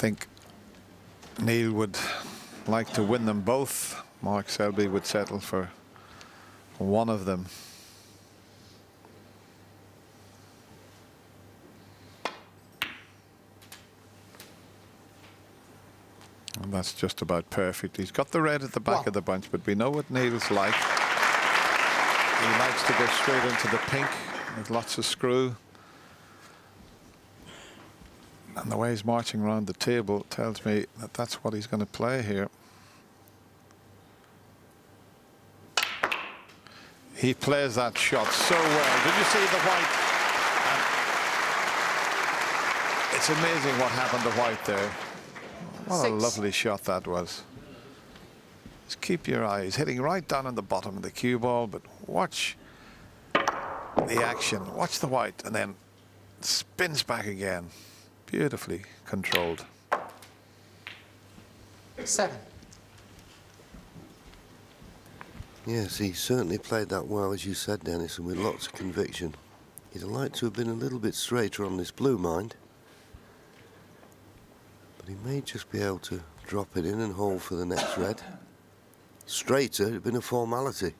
think Neil would like to win them both. Mark Selby would settle for one of them. And that's just about perfect. He's got the red at the back of the bunch, but we know what Neil's like. He likes to go straight into the pink with lots of screw. And the way he's marching around the table tells me that that's what he's going to play here. He plays that shot so well. Did you see the white? It's amazing what happened to white there. What a lovely shot that was. Just keep your eyes hitting right down on the bottom of the cue ball, but watch the action. Watch the white, and then spins back again. Beautifully controlled. 7. Yes, he certainly played that well, as you said, Dennis, and with lots of conviction. He'd have liked to have been a little bit straighter on this blue, mind. But he may just be able to drop it in and hold for the next red. Straighter, it'd been a formality.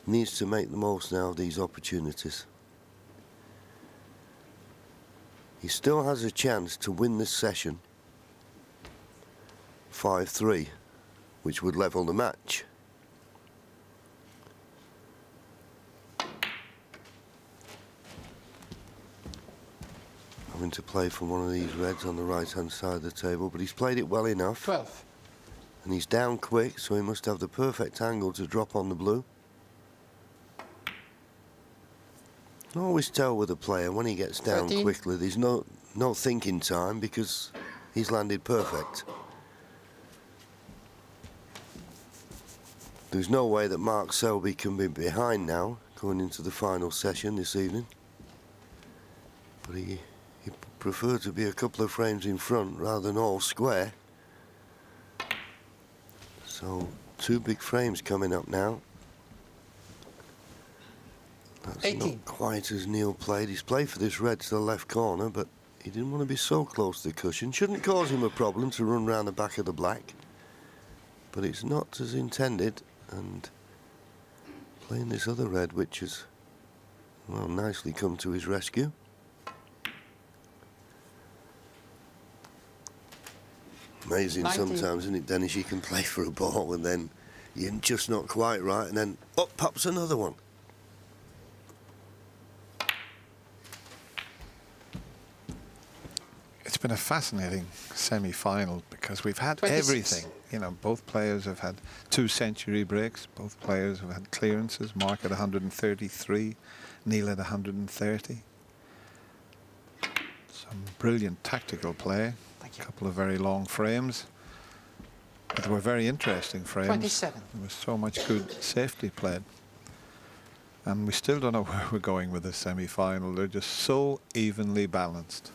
Needs to make the most now of these opportunities. He still has a chance to win this session 5-3, which would level the match. Having to play for one of these reds on the right-hand side of the table, but he's played it well enough. 12. And he's down quick, so he must have the perfect angle to drop on the blue. You can always tell with a player when he gets down 13. quickly, there's no thinking time because he's landed perfect. There's no way that Mark Selby can be behind now going into the final session this evening. But he preferred to be a couple of frames in front rather than all square. So 2 big frames coming up now. That's 18. not quite as Neil played. He's played for this red to the left corner, but he didn't want to be so close to the cushion. Shouldn't cause him a problem to run round the back of the black. But it's not as intended, and playing this other red, which has, well, nicely come to his rescue. Amazing 19. sometimes, isn't it, Dennis? You can play for a ball and then you're just not quite right, and then up pops another one. It's been a fascinating semi-final because we've had 26. everything. You know, both players have had 2 century breaks. Both players have had clearances. Mark at 133, Neil at 130. Some brilliant tactical play. A couple of very long frames. But they were very interesting frames. 27. There was so much good safety played. And we still don't know where we're going with this semi-final. They're just so evenly balanced.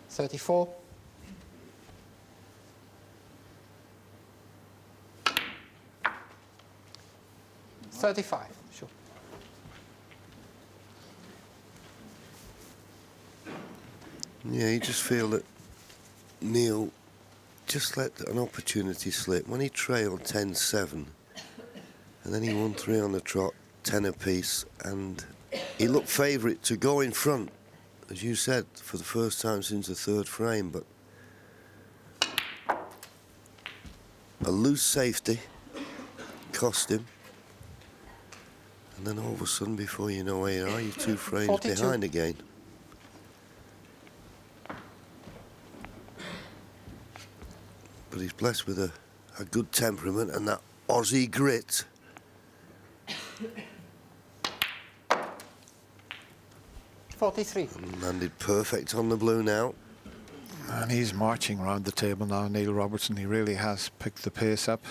$34. $35, sure. Yeah, you just feel that Neil just let an opportunity slip. When he trailed 10-7, and then he won 3 on the trot, 10 apiece, and he looked favourite to go in front, as you said, for the first time since the 3rd frame, but a loose safety cost him. And then all of a sudden, before you know where you are, you're 2 frames 42. behind again. But he's blessed with a good temperament and that Aussie grit. $43. And landed perfect on the blue now. And he's marching around the table now, Neil Robertson. He really has picked the pace up.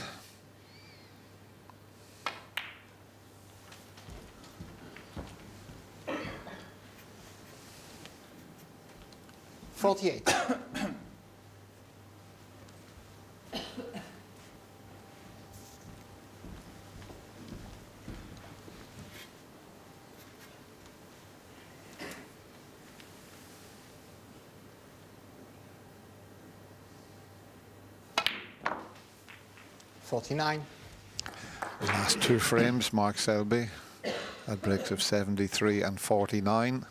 $48. 49. The last two frames, Mark Selby at breaks of 73 and 49.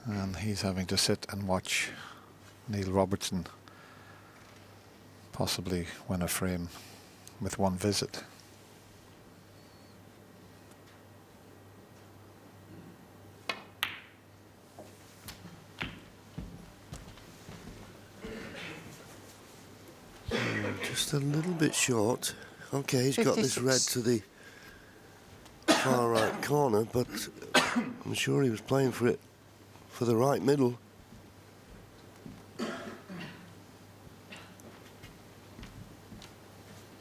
And he's having to sit and watch Neil Robertson possibly win a frame with one visit. Just a little bit short. Okay, he's got this red to the far right corner, but I'm sure he was playing for it for the right middle. And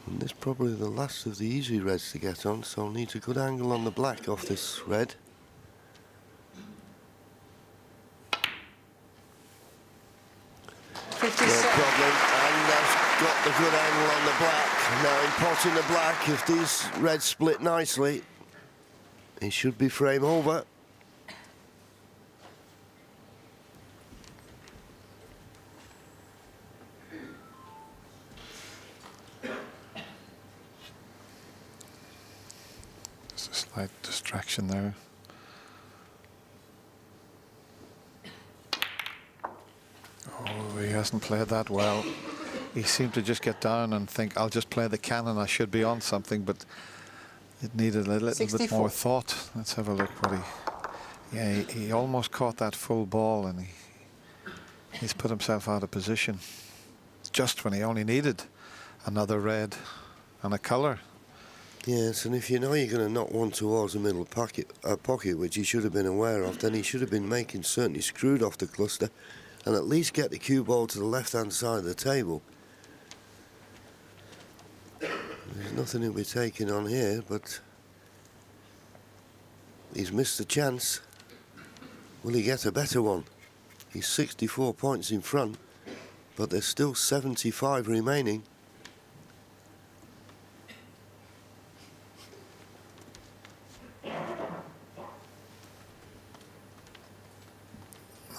this is probably the last of the easy reds to get on, so needs a good angle on the black off this red. No problem, and that's got the good angle on the black. Now in potting the black, if these reds split nicely, he should be frame over. Just a slight distraction there. Oh, he hasn't played that well. He seemed to just get down and think, I'll just play the cannon, I should be on something, but it needed a little 64. bit more thought. Let's have a look what he... Yeah, he almost caught that full ball and he's put himself out of position just when he only needed another red and a colour. Yes, and if you know you're going to knock one towards the middle pocket, which he should have been aware of, then he should have been making certain he screwed off the cluster and at least get the cue ball to the left-hand side of the table. There's nothing he'll be taking on here, but he's missed the chance. Will he get a better one? He's 64 points in front, but there's still 75 remaining.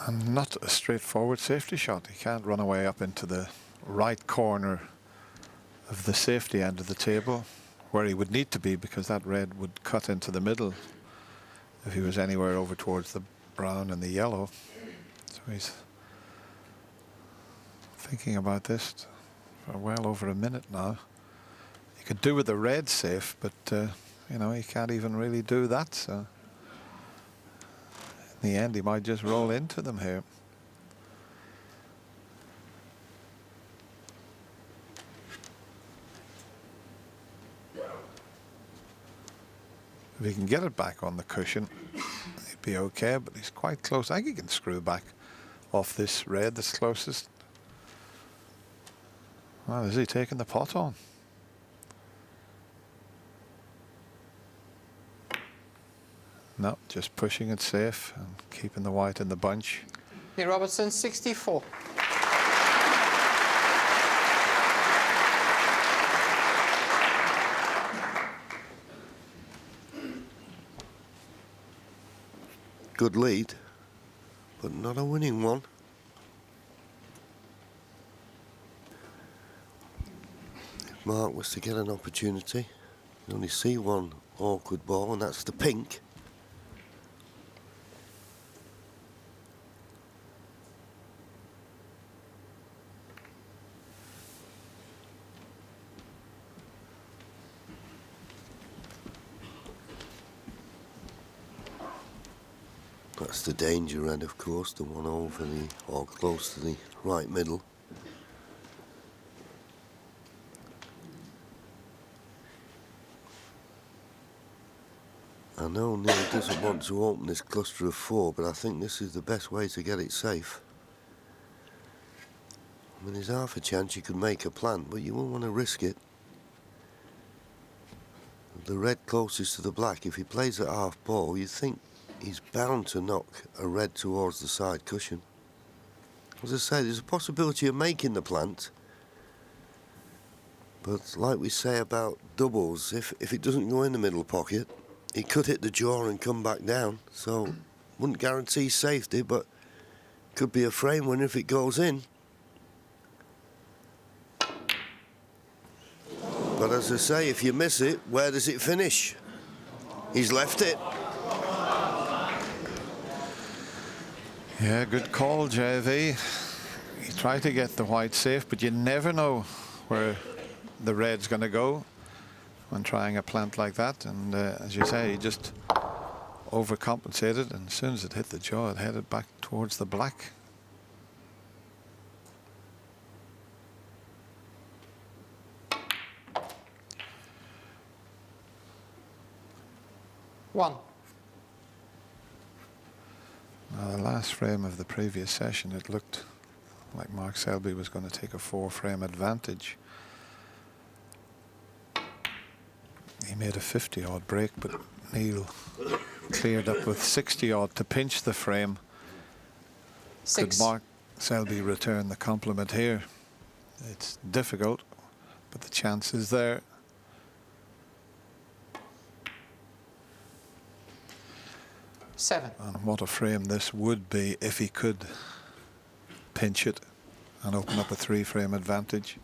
And not a straightforward safety shot. He can't run away up into the right corner of the safety end of the table where he would need to be, because that red would cut into the middle if he was anywhere over towards the brown and the yellow. So he's thinking about this for well over a minute now. He could do with the red safe, but you know, he can't even really do that. So in the end, he might just roll into them here. If he can get it back on the cushion, he'd be okay, but he's quite close. I think he can screw back off this red that's closest. Well, is he taking the pot on? No, just pushing it safe and keeping the white in the bunch. Neil Robertson, 64. Good lead, but not a winning one. If Mark was to get an opportunity, you only see one awkward ball, and that's the pink. That's the danger red, of course, the one over the, or close to the right middle. I know Neil doesn't want to open this cluster of 4, but I think this is the best way to get it safe. I mean, there's half a chance you could make a plant, but you won't want to risk it. The red closest to the black, if he plays at half ball, you'd think he's bound to knock a red towards the side cushion. As I say, there's a possibility of making the plant, but like we say about doubles, if it doesn't go in the middle pocket, it could hit the jaw and come back down, so wouldn't guarantee safety, but could be a frame winner if it goes in. But But as I say, if you miss it, where does it finish? He's left it. Yeah, good call, JV. You try to get the white safe, but you never know where the red's going to go when trying a plant like that. And as you say, he just overcompensated, and as soon as it hit the jaw, it headed back towards the black. One. Now, the last frame of the previous session, it looked like Mark Selby was going to take a 4-frame advantage. He made a 50-odd break, but Neil cleared up with 60-odd to pinch the frame. Six. Could Mark Selby return the compliment here? It's difficult, but the chance is there. Seven. And what a frame this would be if he could pinch it and open up a 3-frame advantage.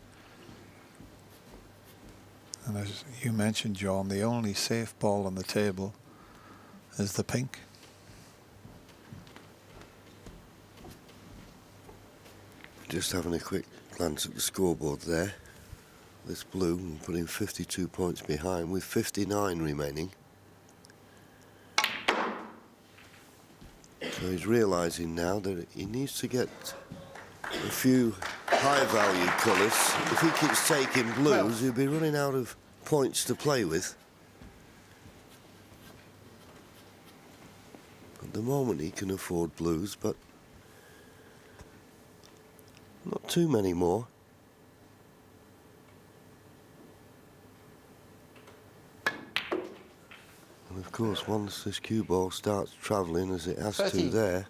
And as you mentioned, John, the only safe ball on the table is the pink. Just having a quick glance at the scoreboard there. This blue will put him 52 points behind with 59 remaining. So he's realising now that he needs to get a few high-value colours. If he keeps taking blues, he'll be running out of points to play with. At the moment, he can afford blues, but not too many more. And of course, once this cue ball starts travelling as it has 30. to there,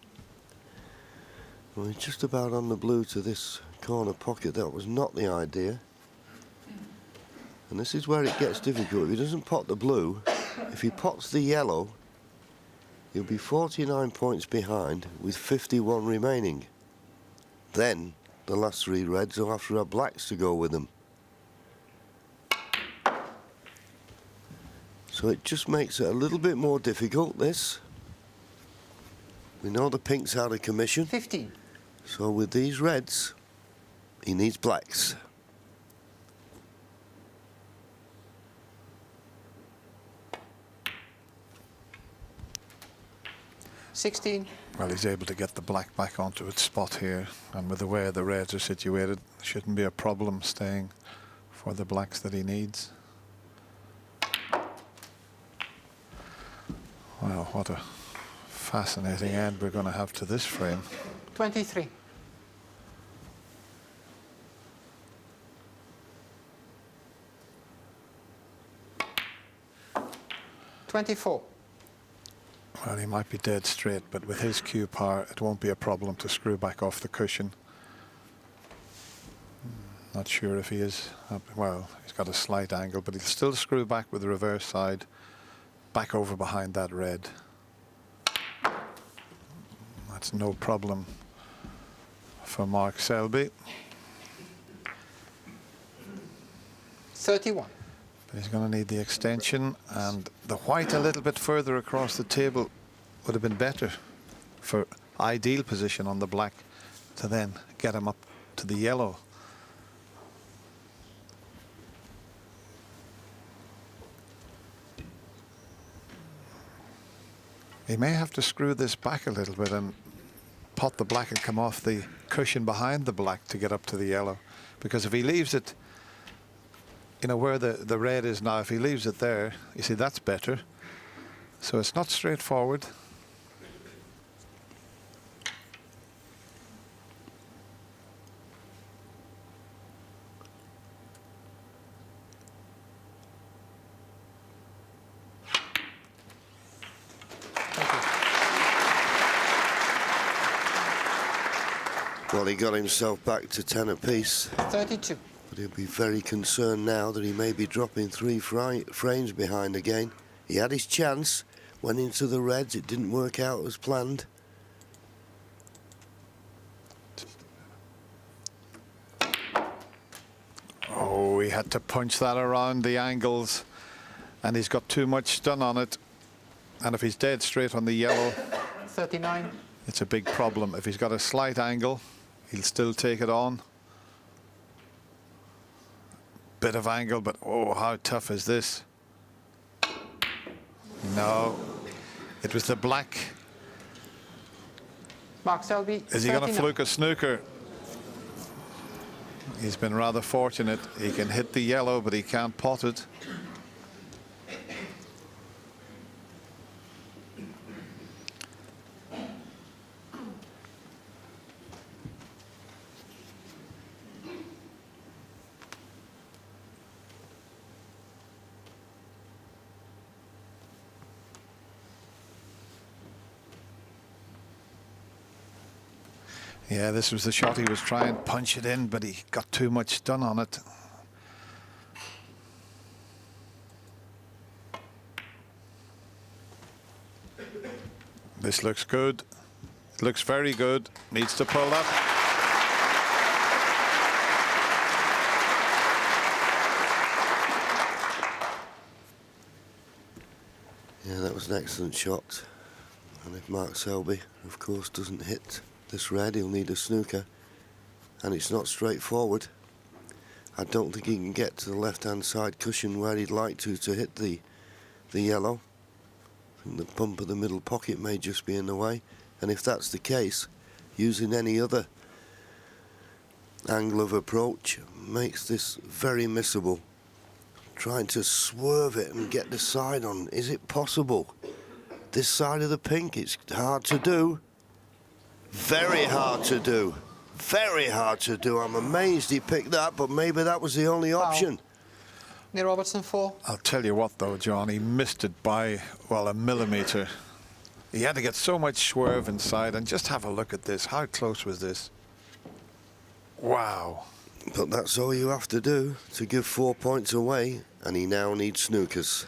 well, he's just about on the blue to this corner pocket. That was not the idea. And this is where it gets difficult. If he doesn't pot the blue, if he pots the yellow, he'll be 49 points behind with 51 remaining. Then the last 3 reds will have to have blacks to go with them. So it just makes it a little bit more difficult, this. We know the pink's out of commission. 15. So with these reds, he needs blacks. $16. Well, he's able to get the black back onto its spot here, and with the way the reds are situated, shouldn't be a problem staying for the blacks that he needs. Wow, what a fascinating end we're going to have to this frame. 23. $24. Well, he might be dead straight, but with his cue power, it won't be a problem to screw back off the cushion. Not sure if he is. Well, he's got a slight angle, but he'll still screw back with the reverse side, back over behind that red. That's no problem for Mark Selby. 31. But he's going to need the extension, and the white a little bit further across the table would have been better for ideal position on the black to then get him up to the yellow. He may have to screw this back a little bit and pot the black and come off the cushion behind the black to get up to the yellow, because if he leaves it, you know, where the red is now, if he leaves it there, you see, that's better. So it's not straightforward. Well, he got himself back to 10 apiece. 32. But he'll be very concerned now that he may be dropping 3 frames behind again. He had his chance, went into the reds, it didn't work out as planned. Oh, he he had to punch that around the angles, and he's got too much stun on it. And if he's dead straight on the yellow, 39. it's a big problem. If he's got a slight angle, he'll still take it on. Bit of angle, but oh, how tough is this? No, it was the black. Mark Selby. Is he going to 39. fluke a snooker? He's been rather fortunate. He can hit the yellow, but he can't pot it. Yeah, this was the shot he was trying to punch it in, but he got too much stun on it. This looks good. It looks very good. Needs to pull up. Yeah, that was an excellent shot. And if Mark Selby, of course, doesn't hit this red, he'll need a snooker. And it's not straightforward. I don't think he can get to the left-hand side cushion where he'd like to hit the yellow. I think the bump of the middle pocket may just be in the way. And if that's the case, using any other angle of approach makes this very missable. Trying to swerve it and get the side on. Is it possible? This side of the pink, it's hard to do. Very hard to do. Very hard to do. I'm amazed he picked that, but maybe that was the only option. Near Robertson 4. I'll tell you what, though, John, he missed it by, well, a millimetre. He had to get so much swerve inside, and just have a look at this. How close was this? Wow. But that's all you have to do to give 4 points away, and he now needs snookers.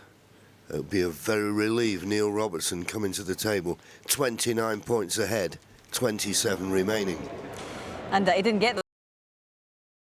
It'll be a very relieved Neil Robertson coming to the table. 29 points ahead, 27 remaining. And he didn't get